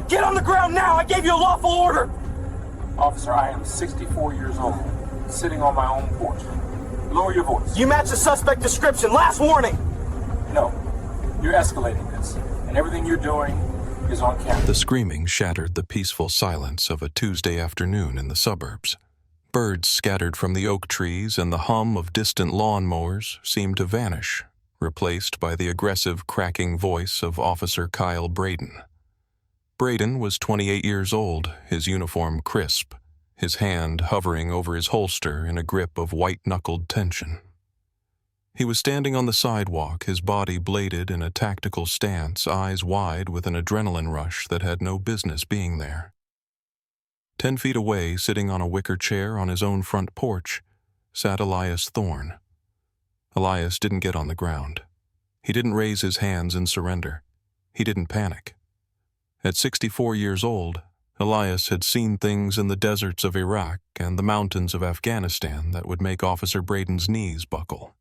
Get on the ground now! I gave you a lawful order! Officer, I am 64 years old, sitting on my own porch. Lower your voice. You match the suspect description. Last warning! No, you're escalating this, and everything you're doing is on camera. The screaming shattered the peaceful silence of a Tuesday afternoon in the suburbs. Birds scattered from the oak trees and the hum of distant lawnmowers seemed to vanish, replaced by the aggressive, cracking voice of Officer Kyle Braden. Braden was 28 years old, his uniform crisp, his hand hovering over his holster in a grip of white-knuckled tension. He was standing on the sidewalk, his body bladed in a tactical stance, eyes wide with an adrenaline rush that had no business being there. 10 feet away, sitting on a wicker chair on his own front porch, sat Elias Thorne. Elias didn't get on the ground. He didn't raise his hands in surrender. He didn't panic. At 64 years old, Elias had seen things in the deserts of Iraq and the mountains of Afghanistan that would make Officer Braden's knees buckle.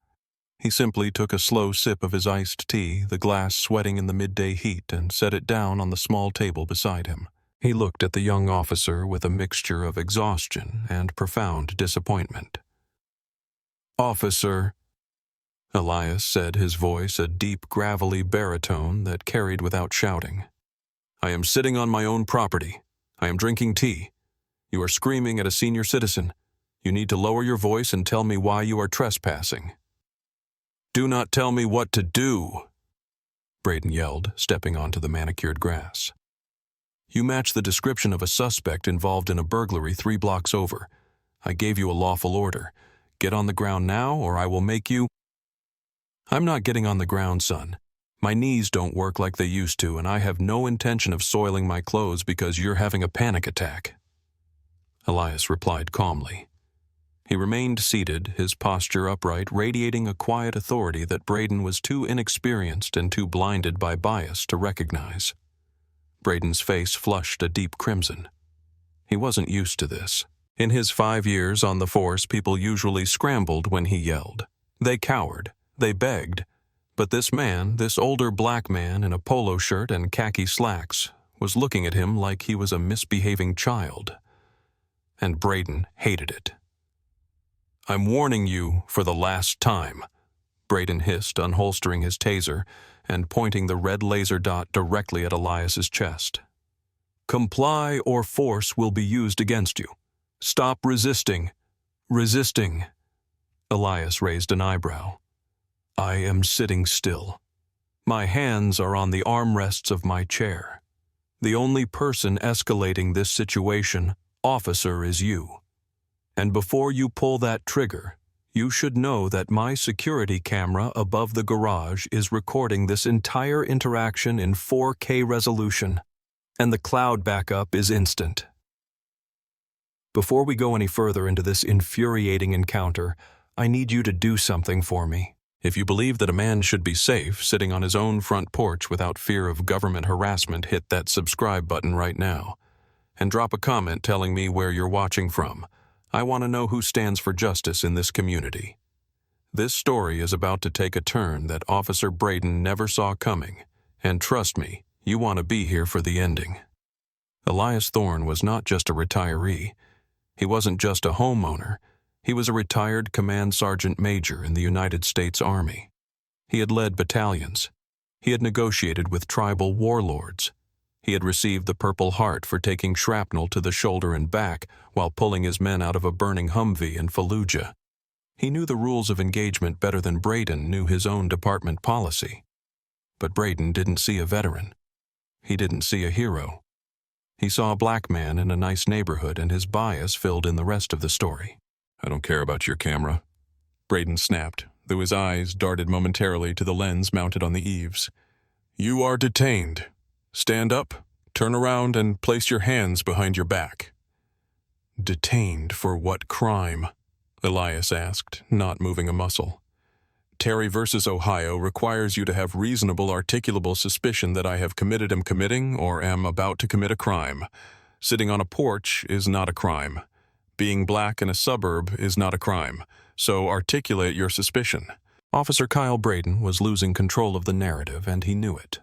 He simply took a slow sip of his iced tea, the glass sweating in the midday heat, and set it down on the small table beside him. He looked at the young officer with a mixture of exhaustion and profound disappointment. "Officer," Elias said, his voice a deep, gravelly baritone that carried without shouting, "I am sitting on my own property. I am drinking tea. You are screaming at a senior citizen. You need to lower your voice and tell me why you are trespassing." "Do not tell me what to do," Braden yelled, stepping onto the manicured grass. "You match the description of a suspect involved in a burglary 3 blocks over. I gave you a lawful order. Get on the ground now, or I will make you—" "I'm not getting on the ground, son. My knees don't work like they used to, and I have no intention of soiling my clothes because you're having a panic attack," Elias replied calmly. He remained seated, his posture upright, radiating a quiet authority that Braden was too inexperienced and too blinded by bias to recognize. Braden's face flushed a deep crimson. He wasn't used to this. In his 5 years on the force, people usually scrambled when he yelled. They cowered. They begged. But this man, this older black man in a polo shirt and khaki slacks, was looking at him like he was a misbehaving child. And Braden hated it. "I'm warning you for the last time," Braden hissed, unholstering his taser and pointing the red laser dot directly at Elias's chest. "Comply or force will be used against you. Stop resisting. Resisting." Elias raised an eyebrow. "I am sitting still. My hands are on the armrests of my chair. The only person escalating this situation, officer, is you. And before you pull that trigger, you should know that my security camera above the garage is recording this entire interaction in 4K resolution, and the cloud backup is instant." Before we go any further into this infuriating encounter, I need you to do something for me. If you believe that a man should be safe sitting on his own front porch without fear of government harassment, hit that subscribe button right now. And drop a comment telling me where you're watching from. I want to know who stands for justice in this community. This story is about to take a turn that Officer Braden never saw coming, and trust me, you want to be here for the ending. Elias Thorne was not just a retiree. He wasn't just a homeowner. He was a retired command sergeant major in the United States Army. He had led battalions. He had negotiated with tribal warlords. He had received the Purple Heart for taking shrapnel to the shoulder and back while pulling his men out of a burning Humvee in Fallujah. He knew the rules of engagement better than Braden knew his own department policy. But Braden didn't see a veteran. He didn't see a hero. He saw a black man in a nice neighborhood, and his bias filled in the rest of the story. "I don't care about your camera," Braden snapped, though his eyes darted momentarily to the lens mounted on the eaves. "You are detained. Stand up, turn around, and place your hands behind your back." "Detained for what crime?" Elias asked, not moving a muscle. "Terry versus Ohio requires you to have reasonable articulable suspicion that I have committed, am committing, or am about to commit a crime. Sitting on a porch is not a crime. Being black in a suburb is not a crime, so articulate your suspicion." Officer Kyle Braden was losing control of the narrative, and he knew it.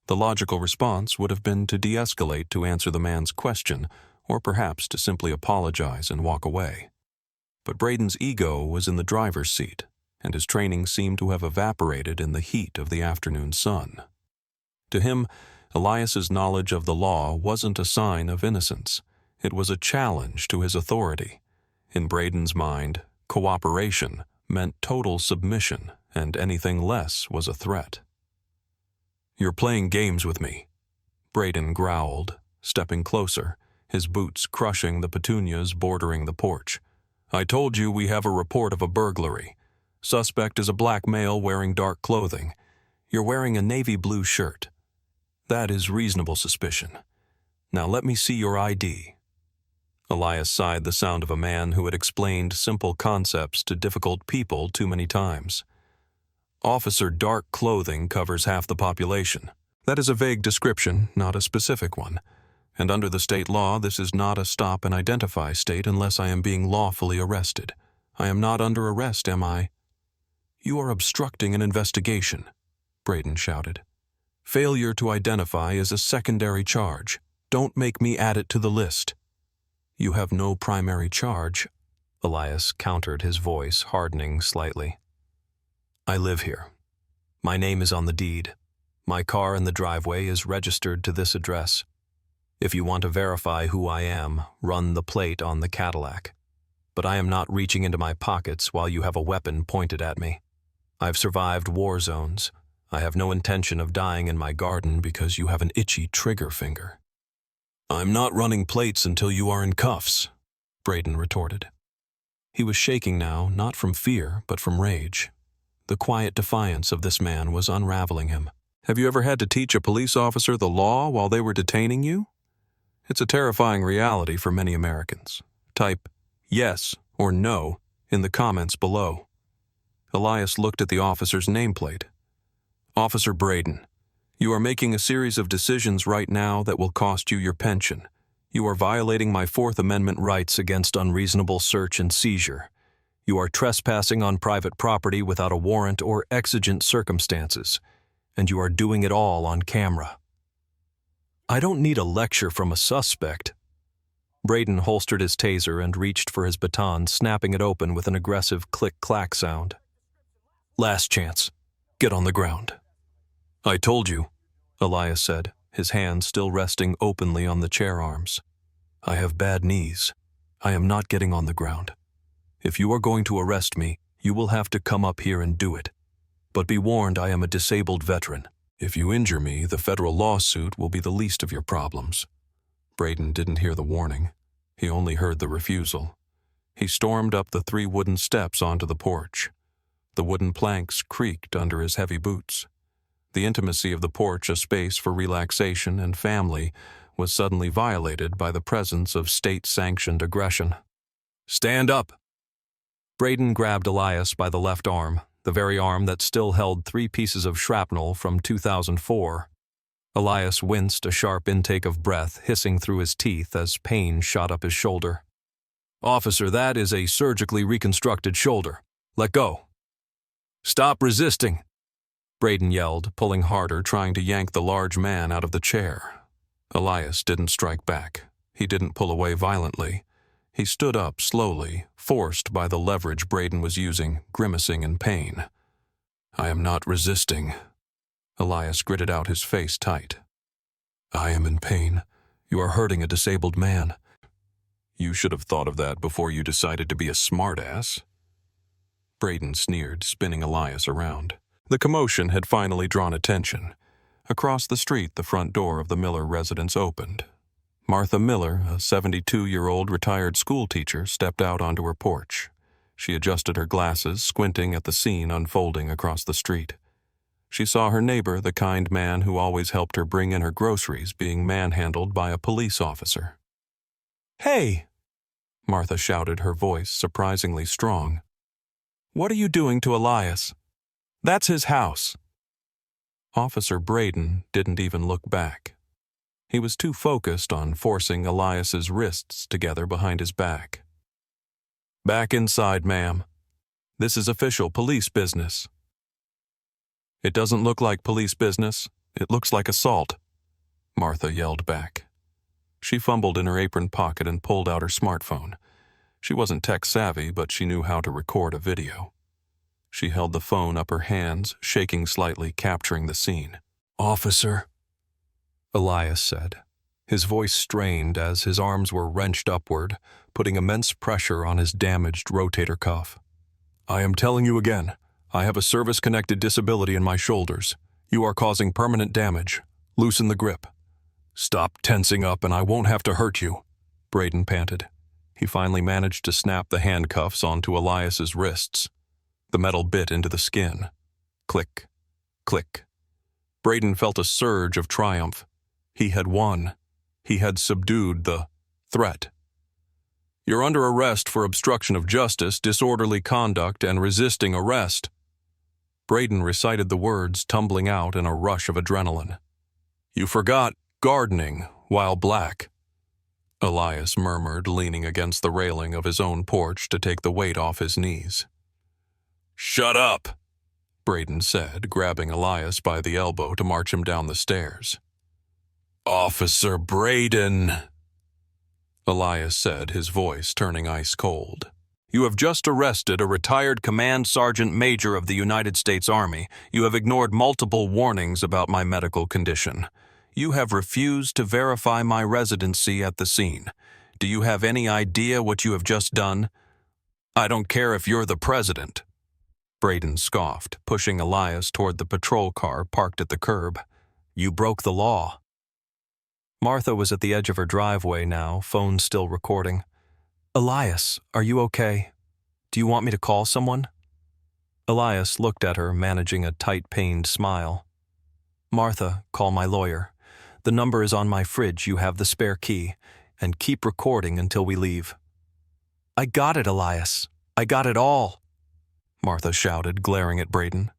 The logical response would have been to de-escalate to answer the man's question, or perhaps to simply apologize and walk away. But Braden's ego was in the driver's seat, and his training seemed to have evaporated in the heat of the afternoon sun. To him, Elias's knowledge of the law wasn't a sign of innocence. It was a challenge to his authority. In Braden's mind, cooperation meant total submission, and anything less was a threat. "You're playing games with me," Braden growled, stepping closer, his boots crushing the petunias bordering the porch. "I told you we have a report of a burglary. Suspect is a black male wearing dark clothing. You're wearing a navy blue shirt. That is reasonable suspicion. Now let me see your ID." Elias sighed, the sound of a man who had explained simple concepts to difficult people too many times. "Officer, dark clothing covers half the population. That is a vague description, not a specific one. And under the state law, this is not a stop and identify state unless I am being lawfully arrested. I am not under arrest, am I?" "You are obstructing an investigation," Braden shouted. "Failure to identify is a secondary charge. Don't make me add it to the list." "You have no primary charge," Elias countered, his voice hardening slightly. "I live here. My name is on the deed. My car in the driveway is registered to this address. If you want to verify who I am, run the plate on the Cadillac. But I am not reaching into my pockets while you have a weapon pointed at me. I've survived war zones. I have no intention of dying in my garden because you have an itchy trigger finger." "I'm not running plates until you are in cuffs," Braden retorted. He was shaking now, not from fear, but from rage. The quiet defiance of this man was unraveling him. "Have you ever had to teach a police officer the law while they were detaining you? It's a terrifying reality for many Americans. Type yes or no in the comments below." Elias looked at the officer's nameplate. "Officer Braden, you are making a series of decisions right now that will cost you your pension. You are violating my Fourth Amendment rights against unreasonable search and seizure. You are trespassing on private property without a warrant or exigent circumstances, and you are doing it all on camera." "I don't need a lecture from a suspect." Braden holstered his taser and reached for his baton, snapping it open with an aggressive click-clack sound. "Last chance. Get on the ground." "I told you," Elias said, his hands still resting openly on the chair arms. "I have bad knees. I am not getting on the ground. If you are going to arrest me, you will have to come up here and do it. But be warned, I am a disabled veteran. If you injure me, the federal lawsuit will be the least of your problems." Braden didn't hear the warning. He only heard the refusal. He stormed up the 3 wooden steps onto the porch. The wooden planks creaked under his heavy boots. The intimacy of the porch, a space for relaxation and family, was suddenly violated by the presence of state-sanctioned aggression. "Stand up!" Braden grabbed Elias by the left arm, the very arm that still held 3 pieces of shrapnel from 2004. Elias winced, a sharp intake of breath hissing through his teeth as pain shot up his shoulder. "Officer, that is a surgically reconstructed shoulder. Let go." "Stop resisting," Braden yelled, pulling harder, trying to yank the large man out of the chair. Elias didn't strike back. He didn't pull away violently. He stood up slowly, forced by the leverage Braden was using, grimacing in pain. "I am not resisting." Elias gritted out, his face tight. "I am in pain. You are hurting a disabled man." "You should have thought of that before you decided to be a smartass." Braden sneered, spinning Elias around. The commotion had finally drawn attention. Across the street, the front door of the Miller residence opened. Martha Miller, a 72-year-old retired schoolteacher, stepped out onto her porch. She adjusted her glasses, squinting at the scene unfolding across the street. She saw her neighbor, the kind man who always helped her bring in her groceries, being manhandled by a police officer. "Hey!" Martha shouted, her voice surprisingly strong. "What are you doing to Elias? That's his house." Officer Braden didn't even look back. He was too focused on forcing Elias's wrists together behind his back. "Back inside, ma'am. This is official police business." "It doesn't look like police business," "It looks like assault," Martha yelled back. She fumbled in her apron pocket and pulled out her smartphone. She wasn't tech-savvy, but she knew how to record a video. She held the phone up her hands, shaking slightly, capturing the scene. "Officer," Elias said. His voice strained as his arms were wrenched upward, putting immense pressure on his damaged rotator cuff. "I am telling you again, I have a service-connected disability in my shoulders. You are causing permanent damage. Loosen the grip." "Stop tensing up and I won't have to hurt you," Braden panted. He finally managed to snap the handcuffs onto Elias's wrists. The metal bit into the skin. Click, click. Braden felt a surge of triumph. He had won. He had subdued the threat. "You're under arrest for obstruction of justice, disorderly conduct, and resisting arrest." Braden recited the words, tumbling out in a rush of adrenaline. "You forgot gardening while black," Elias murmured, leaning against the railing of his own porch to take the weight off his knees. "Shut up," Braden said, grabbing Elias by the elbow to march him down the stairs. "Officer Braden," Elias said, his voice turning ice cold. "You have just arrested a retired command sergeant major of the United States Army. You have ignored multiple warnings about my medical condition. You have refused to verify my residency at the scene. Do you have any idea what you have just done? I don't care if you're the president." Braden scoffed, pushing Elias toward the patrol car parked at the curb. "You broke the law." Martha was at the edge of her driveway now, phone still recording. "Elias, are you okay? Do you want me to call someone?" Elias looked at her, managing a tight, pained smile. "Martha, call my lawyer. The number is on my fridge. You have the spare key. And keep recording until we leave." "I got it, Elias. I got it all," Martha shouted, glaring at Braden.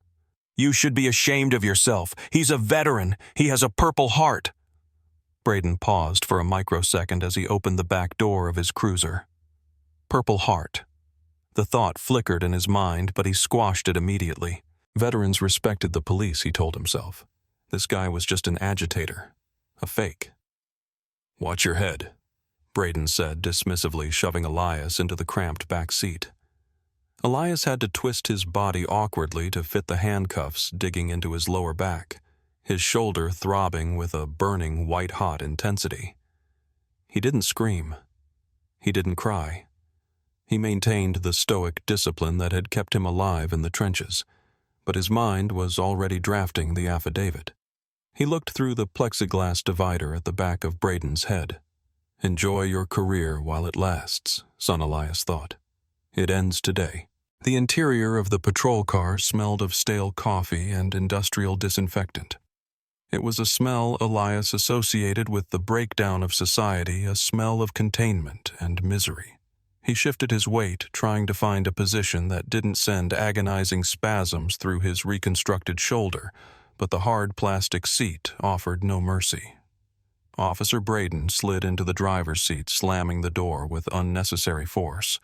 "You should be ashamed of yourself. He's a veteran. He has a Purple Heart." Braden paused for a microsecond as he opened the back door of his cruiser. Purple Heart. The thought flickered in his mind, but he squashed it immediately. Veterans respected the police, he told himself. This guy was just an agitator. A fake. "Watch your head," Braden said dismissively, shoving Elias into the cramped back seat. Elias had to twist his body awkwardly to fit the handcuffs digging into his lower back, his shoulder throbbing with a burning white-hot intensity. He didn't scream. He didn't cry. He maintained the stoic discipline that had kept him alive in the trenches, but his mind was already drafting the affidavit. He looked through the plexiglass divider at the back of Braden's head. "Enjoy your career while it lasts," son Elias thought. "It ends today." The interior of the patrol car smelled of stale coffee and industrial disinfectant. It was a smell Elias associated with the breakdown of society, a smell of containment and misery. He shifted his weight, trying to find a position that didn't send agonizing spasms through his reconstructed shoulder, but the hard plastic seat offered no mercy. Officer Braden slid into the driver's seat, slamming the door with unnecessary force.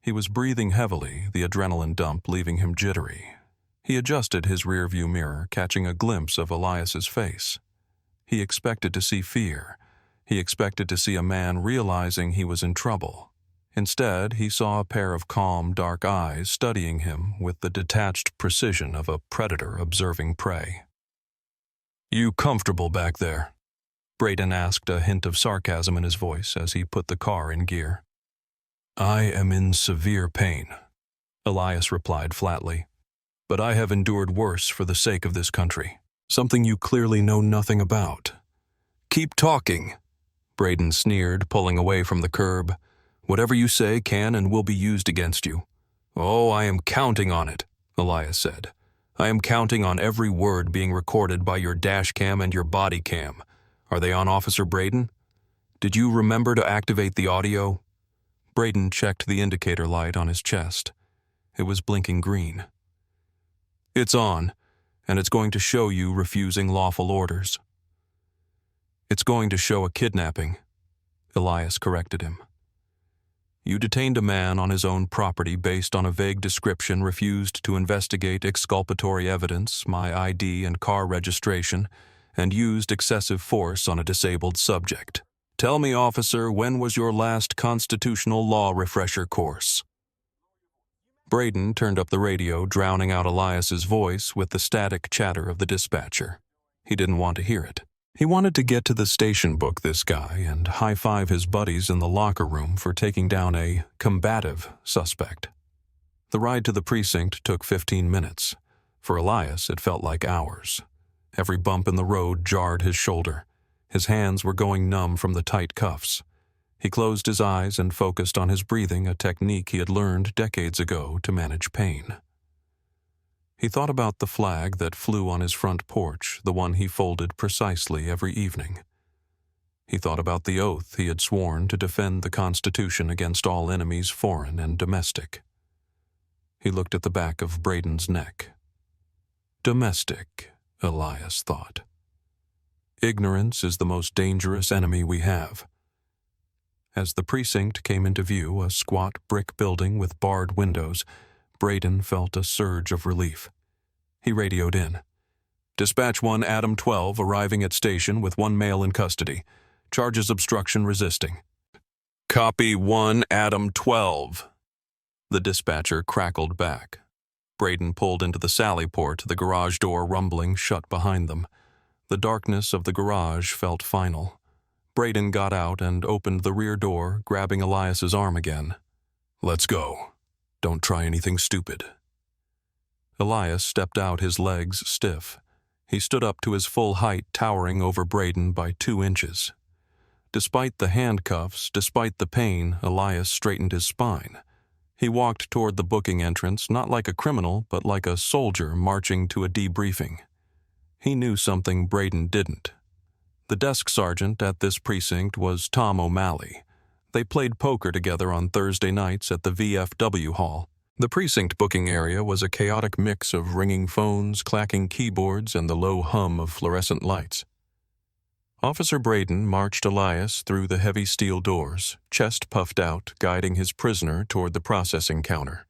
He was breathing heavily, the adrenaline dump leaving him jittery. He adjusted his rearview mirror, catching a glimpse of Elias's face. He expected to see fear. He expected to see a man realizing he was in trouble. Instead, he saw a pair of calm, dark eyes studying him with the detached precision of a predator observing prey. "You comfortable back there?" Braden asked, a hint of sarcasm in his voice as he put the car in gear. "I am in severe pain," Elias replied flatly. "But I have endured worse for the sake of this country, something you clearly know nothing about." "Keep talking," Braden sneered, pulling away from the curb. "Whatever you say can and will be used against you." "Oh, I am counting on it," Elias said. "I am counting on every word being recorded by your dash cam and your body cam. Are they on Officer Braden? Did you remember to activate the audio?" Braden checked the indicator light on his chest. It was blinking green. "It's on, and it's going to show you refusing lawful orders." "It's going to show a kidnapping," Elias corrected him. "You detained a man on his own property based on a vague description, refused to investigate exculpatory evidence, my ID and car registration, and used excessive force on a disabled subject. Tell me, officer, when was your last constitutional law refresher course? Braden turned up the radio, drowning out Elias's voice with the static chatter of the dispatcher. He didn't want to hear it. He wanted to get to the station book this guy and high-five his buddies in the locker room for taking down a combative suspect. The ride to the precinct took 15 minutes. For Elias, it felt like hours. Every bump in the road jarred his shoulder. His hands were going numb from the tight cuffs. He closed his eyes and focused on his breathing, a technique he had learned decades ago to manage pain. He thought about the flag that flew on his front porch, the one he folded precisely every evening. He thought about the oath he had sworn to defend the Constitution against all enemies, foreign and domestic. He looked at the back of Braden's neck. Domestic, Elias thought. Ignorance is the most dangerous enemy we have. As the precinct came into view, a squat brick building with barred windows, Braden felt a surge of relief. He radioed in. Dispatch 1 Adam 12 arriving at station with 1 male in custody. Charges obstruction resisting. Copy 1 Adam 12. The dispatcher crackled back. Braden pulled into the sally port, the garage door rumbling shut behind them. The darkness of the garage felt final. Braden got out and opened the rear door, grabbing Elias's arm again. Let's go. Don't try anything stupid. Elias stepped out, his legs stiff. He stood up to his full height, towering over Braden by 2 inches. Despite the handcuffs, despite the pain, Elias straightened his spine. He walked toward the booking entrance, not like a criminal, but like a soldier marching to a debriefing. He knew something Braden didn't. The desk sergeant at this precinct was Tom O'Malley. They played poker together on Thursday nights at the VFW hall. The precinct booking area was a chaotic mix of ringing phones, clacking keyboards, and the low hum of fluorescent lights. Officer Braden marched Elias through the heavy steel doors, chest puffed out, guiding his prisoner toward the processing counter.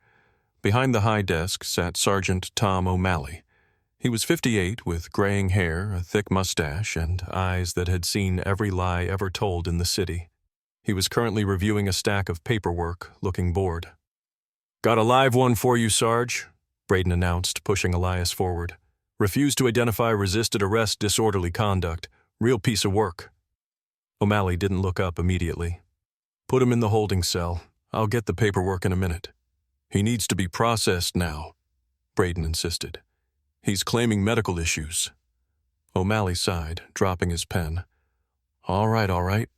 Behind the high desk sat Sergeant Tom O'Malley. He was 58, with graying hair, a thick mustache, and eyes that had seen every lie ever told in the city. He was currently reviewing a stack of paperwork, looking bored. Got a live one for you, Sarge, Braden announced, pushing Elias forward. Refused to identify, resisted arrest, disorderly conduct. Real piece of work. O'Malley didn't look up immediately. Put him in the holding cell. I'll get the paperwork in a minute. He needs to be processed now, Braden insisted. He's claiming medical issues. O'Malley sighed, dropping his pen. All right.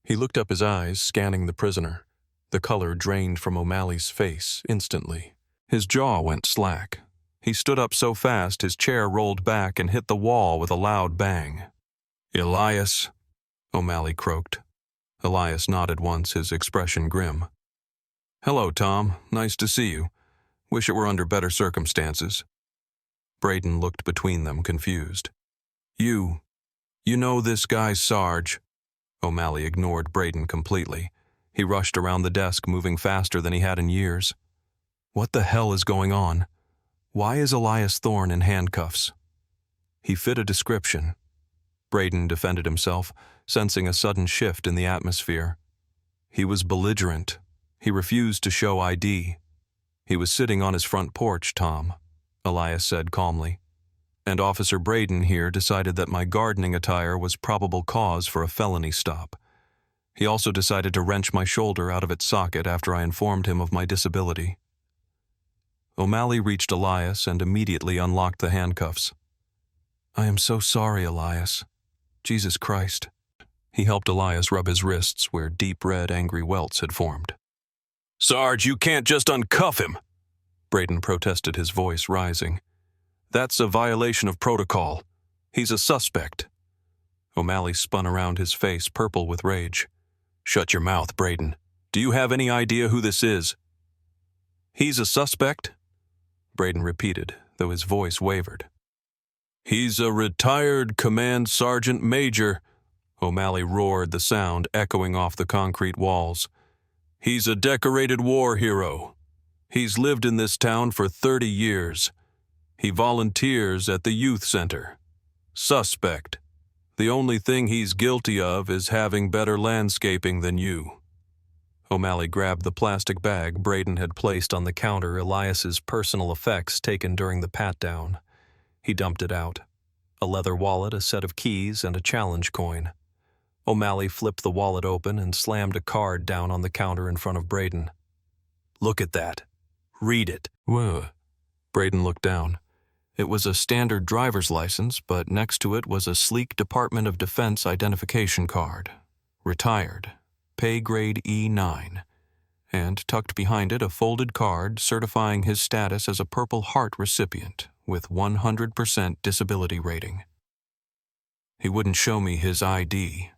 He looked up, his eyes scanning the prisoner. The color drained from O'Malley's face instantly. His jaw went slack. He stood up so fast his chair rolled back and hit the wall with a loud bang. Elias, O'Malley croaked. Elias nodded once, his expression grim. Hello, Tom. Nice to see you. Wish it were under better circumstances. Braden looked between them, confused. You know this guy, Sarge. O'Malley ignored Braden completely. He rushed around the desk, moving faster than he had in years. What the hell is going on? Why is Elias Thorne in handcuffs? He fit a description. Braden defended himself, sensing a sudden shift in the atmosphere. He was belligerent. He refused to show ID. He was sitting on his front porch, Tom, Elias said calmly. And Officer Braden here decided that my gardening attire was probable cause for a felony stop. He also decided to wrench my shoulder out of its socket after I informed him of my disability. O'Malley reached Elias and immediately unlocked the handcuffs. I am so sorry, Elias. Jesus Christ. He helped Elias rub his wrists where deep red, angry welts had formed. Sarge, you can't just uncuff him, Braden protested, his voice rising. That's a violation of protocol. He's a suspect. O'Malley spun around, his face purple with rage. Shut your mouth, Braden. Do you have any idea who this is? He's a suspect? Braden repeated, though his voice wavered. He's a retired command sergeant major, O'Malley roared, the sound echoing off the concrete walls. He's a decorated war hero. He's lived in this town for 30 years. He volunteers at the youth center. Suspect. The only thing he's guilty of is having better landscaping than you." O'Malley grabbed the plastic bag Braden had placed on the counter, Elias's personal effects taken during the pat-down. He dumped it out. A leather wallet, a set of keys, and a challenge coin. O'Malley flipped the wallet open and slammed a card down on the counter in front of Braden. "Look at that. Read it." "Whoa." Braden looked down. It was a standard driver's license, but next to it was a sleek Department of Defense identification card. Retired. Pay grade E9. And tucked behind it a folded card certifying his status as a Purple Heart recipient with 100% disability rating. "He wouldn't show me his ID,"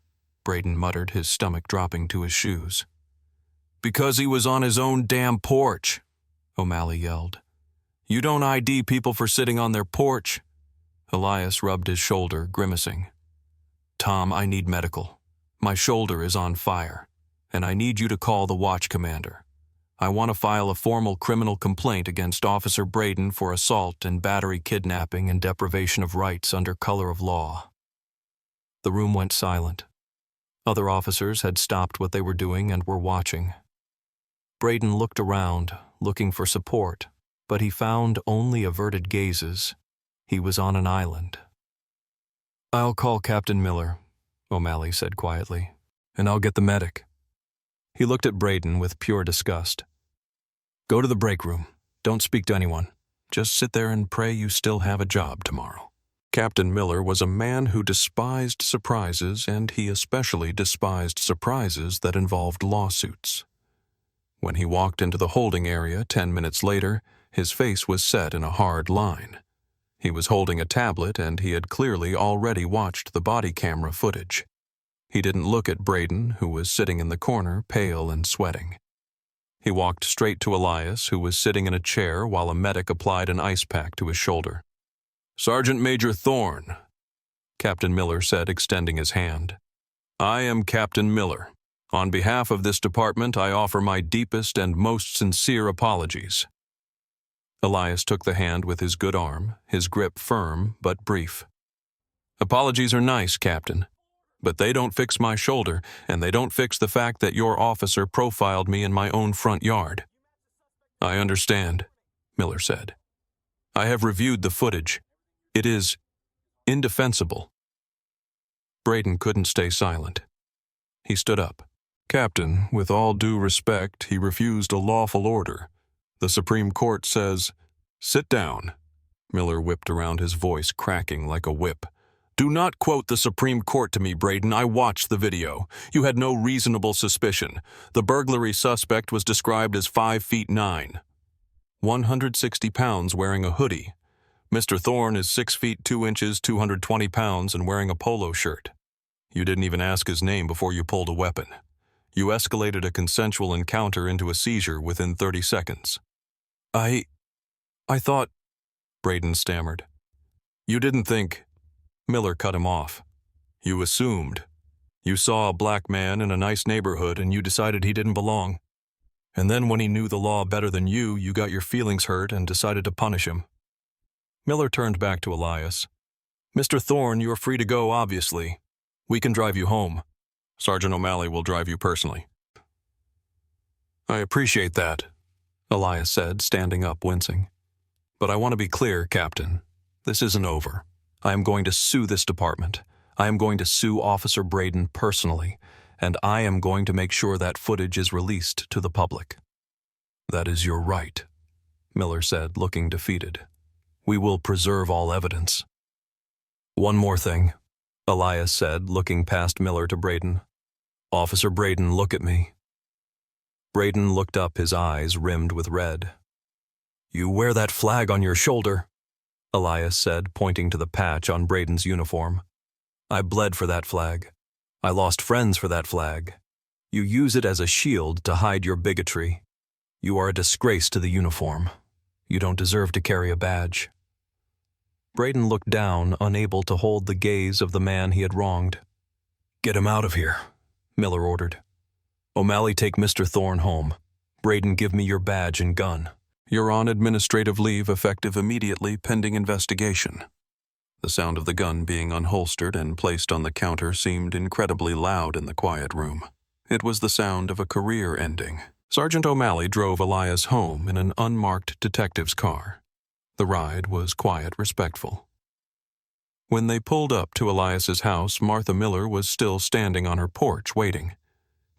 Braden muttered, his stomach dropping to his shoes. "Because he was on his own damn porch," O'Malley yelled. "You don't ID people for sitting on their porch." Elias rubbed his shoulder, grimacing. "Tom, I need medical. My shoulder is on fire, and I need you to call the watch commander. I want to file a formal criminal complaint against Officer Braden for assault and battery kidnapping and deprivation of rights under color of law." The room went silent. Other officers had stopped what they were doing and were watching. Braden looked around, looking for support, but he found only averted gazes. He was on an island. "I'll call Captain Miller," O'Malley said quietly, "and I'll get the medic." He looked at Braden with pure disgust. "Go to the break room. Don't speak to anyone. Just sit there and pray you still have a job tomorrow." Captain Miller was a man who despised surprises, and he especially despised surprises that involved lawsuits. When he walked into the holding area 10 minutes later, his face was set in a hard line. He was holding a tablet, and he had clearly already watched the body camera footage. He didn't look at Braden, who was sitting in the corner, pale and sweating. He walked straight to Elias, who was sitting in a chair while a medic applied an ice pack to his shoulder. "Sergeant Major Thorne," Captain Miller said, extending his hand. "I am Captain Miller. On behalf of this department, I offer my deepest and most sincere apologies." Elias took the hand with his good arm, his grip firm but brief. "Apologies are nice, Captain, but they don't fix my shoulder, and they don't fix the fact that your officer profiled me in my own front yard." "I understand," Miller said. "I have reviewed the footage. It is indefensible." Braden couldn't stay silent. He stood up. "Captain, with all due respect, he refused a lawful order. The Supreme Court says—" "Sit down." Miller whipped around, his voice cracking like a whip. "Do not quote the Supreme Court to me, Braden. I watched the video. You had no reasonable suspicion. The burglary suspect was described as 5'9", 160 pounds, wearing a hoodie. Mr. Thorne is 6 feet 2 inches, 220 pounds, and wearing a polo shirt. You didn't even ask his name before you pulled a weapon. You escalated a consensual encounter into a seizure within 30 seconds. I thought," Braden stammered. "You didn't think—" Miller cut him off. "You assumed. You saw a black man in a nice neighborhood and you decided he didn't belong. And then when he knew the law better than you got your feelings hurt and decided to punish him." Miller turned back to Elias. "Mr. Thorne, you are free to go, obviously. We can drive you home. Sergeant O'Malley will drive you personally." "I appreciate that," Elias said, standing up, wincing. "But I want to be clear, Captain. This isn't over. I am going to sue this department. I am going to sue Officer Braden personally, and I am going to make sure that footage is released to the public." "That is your right," Miller said, looking defeated. "We will preserve all evidence." "One more thing," Elias said, looking past Miller to Braden. "Officer Braden, look at me." Braden looked up, his eyes rimmed with red. "You wear that flag on your shoulder," Elias said, pointing to the patch on Braden's uniform. "I bled for that flag. I lost friends for that flag. You use it as a shield to hide your bigotry. You are a disgrace to the uniform. You don't deserve to carry a badge." Braden looked down, unable to hold the gaze of the man he had wronged. "Get him out of here," Miller ordered. "O'Malley, take Mr. Thorne home. Braden, give me your badge and gun. You're on administrative leave effective immediately pending investigation." The sound of the gun being unholstered and placed on the counter seemed incredibly loud in the quiet room. It was the sound of a career ending. Sergeant O'Malley drove Elias home in an unmarked detective's car. The ride was quiet, respectful. When they pulled up to Elias's house, Martha Miller was still standing on her porch, waiting.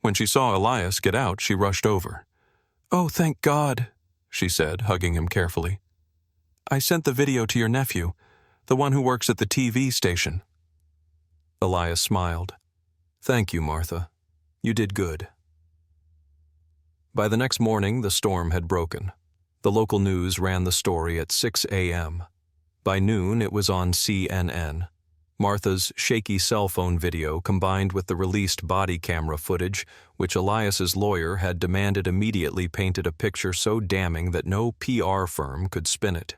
When she saw Elias get out, she rushed over. "Oh, thank God," she said, hugging him carefully. "I sent the video to your nephew, the one who works at the TV station." Elias smiled. "Thank you, Martha. You did good." By the next morning, the storm had broken. The local news ran the story at 6 a.m. By noon, it was on CNN. Martha's shaky cell phone video combined with the released body camera footage, which Elias's lawyer had demanded immediately, painted a picture so damning that no PR firm could spin it.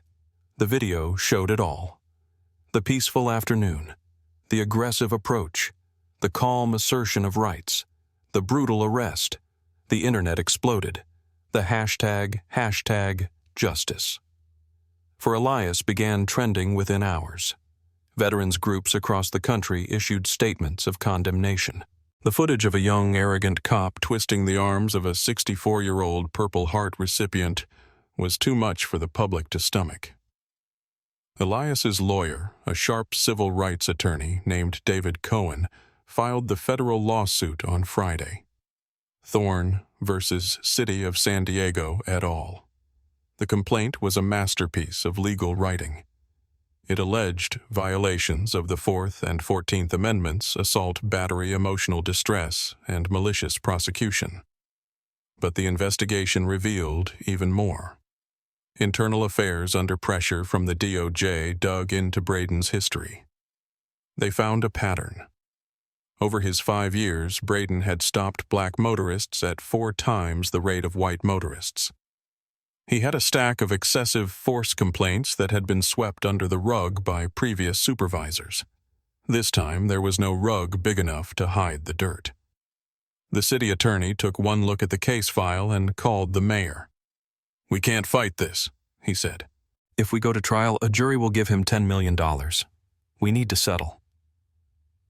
The video showed it all. The peaceful afternoon, the aggressive approach, the calm assertion of rights, the brutal arrest. The internet exploded. The hashtag justice. For Elias began trending within hours. Veterans groups across the country issued statements of condemnation. The footage of a young, arrogant cop twisting the arms of a 64-year-old Purple Heart recipient was too much for the public to stomach. Elias's lawyer, a sharp civil rights attorney named David Cohen, filed the federal lawsuit on Friday. Thorne versus City of San Diego et al. The complaint was a masterpiece of legal writing. It alleged violations of the 4th and 14th Amendments, assault, battery, emotional distress, and malicious prosecution. But the investigation revealed even more. Internal affairs under pressure from the DOJ dug into Braden's history. They found a pattern. Over his 5 years, Braden had stopped black motorists at 4 times the rate of white motorists. He had a stack of excessive force complaints that had been swept under the rug by previous supervisors. This time, there was no rug big enough to hide the dirt. The city attorney took one look at the case file and called the mayor. "We can't fight this," he said. "If we go to trial, a jury will give him $10 million. We need to settle."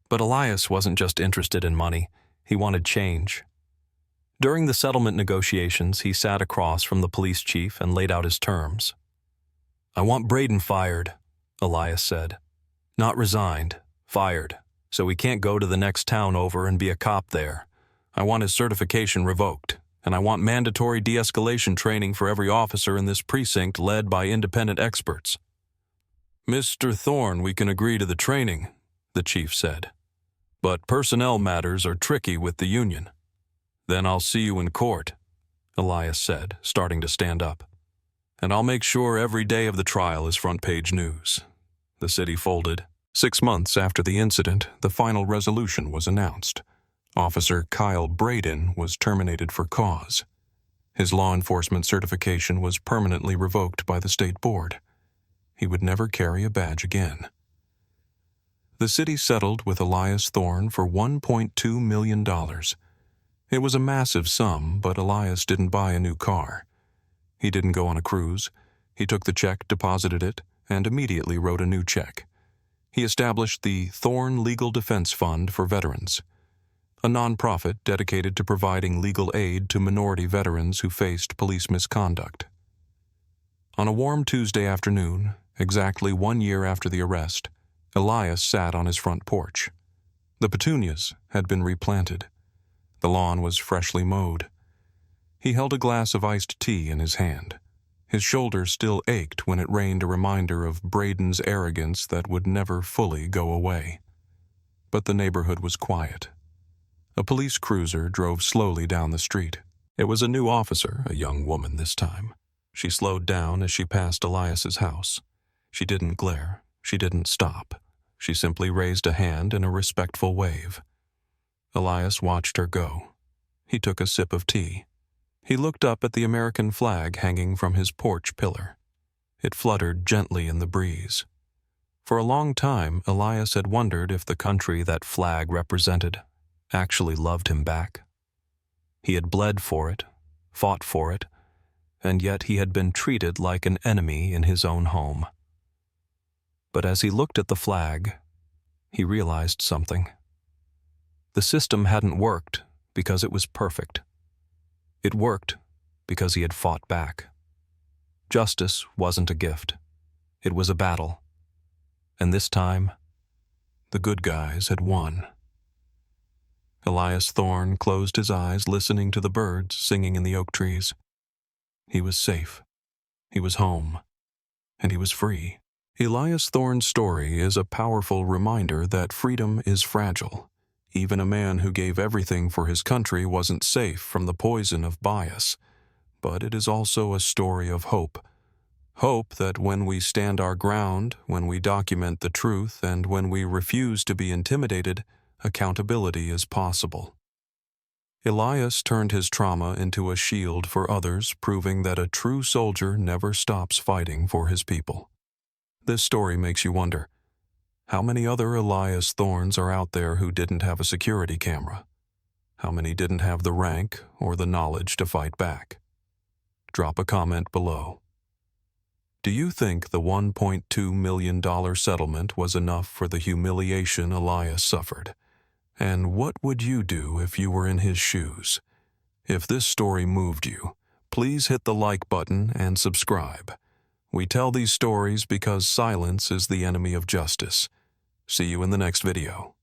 But Elias wasn't just interested in money. He wanted change. During the settlement negotiations, he sat across from the police chief and laid out his terms. "I want Braden fired," Elias said. "Not resigned, fired, so he can't go to the next town over and be a cop there. I want his certification revoked, and I want mandatory de-escalation training for every officer in this precinct led by independent experts." "Mr. Thorne, we can agree to the training," the chief said. "But personnel matters are tricky with the union." "Then I'll see you in court," Elias said, starting to stand up. "And I'll make sure every day of the trial is front-page news." The city folded. 6 months after the incident, the final resolution was announced. Officer Kyle Braden was terminated for cause. His law enforcement certification was permanently revoked by the state board. He would never carry a badge again. The city settled with Elias Thorne for $1.2 million. It was a massive sum, but Elias didn't buy a new car. He didn't go on a cruise. He took the check, deposited it, and immediately wrote a new check. He established the Thorne Legal Defense Fund for Veterans, a nonprofit dedicated to providing legal aid to minority veterans who faced police misconduct. On a warm Tuesday afternoon, exactly 1 year after the arrest, Elias sat on his front porch. The petunias had been replanted. The lawn was freshly mowed. He held a glass of iced tea in his hand. His shoulder still ached when it rained a reminder of Braden's arrogance that would never fully go away. But the neighborhood was quiet. A police cruiser drove slowly down the street. It was a new officer, a young woman this time. She slowed down as she passed Elias's house. She didn't glare. She didn't stop. She simply raised a hand in a respectful wave. Elias watched her go. He took a sip of tea. He looked up at the American flag hanging from his porch pillar. It fluttered gently in the breeze. For a long time, Elias had wondered if the country that flag represented actually loved him back. He had bled for it, fought for it, and yet he had been treated like an enemy in his own home. But as he looked at the flag, he realized something. The system hadn't worked because it was perfect. It worked because he had fought back. Justice wasn't a gift. It was a battle. And this time, the good guys had won. Elias Thorne closed his eyes, listening to the birds singing in the oak trees. He was safe. He was home. And he was free. Elias Thorne's story is a powerful reminder that freedom is fragile. Even a man who gave everything for his country wasn't safe from the poison of bias. But it is also a story of hope. Hope that when we stand our ground, when we document the truth, and when we refuse to be intimidated, accountability is possible. Elias turned his trauma into a shield for others, proving that a true soldier never stops fighting for his people. This story makes you wonder, how many other Elias Thornes are out there who didn't have a security camera? How many didn't have the rank or the knowledge to fight back? Drop a comment below. Do you think the $1.2 million settlement was enough for the humiliation Elias suffered? And what would you do if you were in his shoes? If this story moved you, please hit the like button and subscribe. We tell these stories because silence is the enemy of justice. See you in the next video.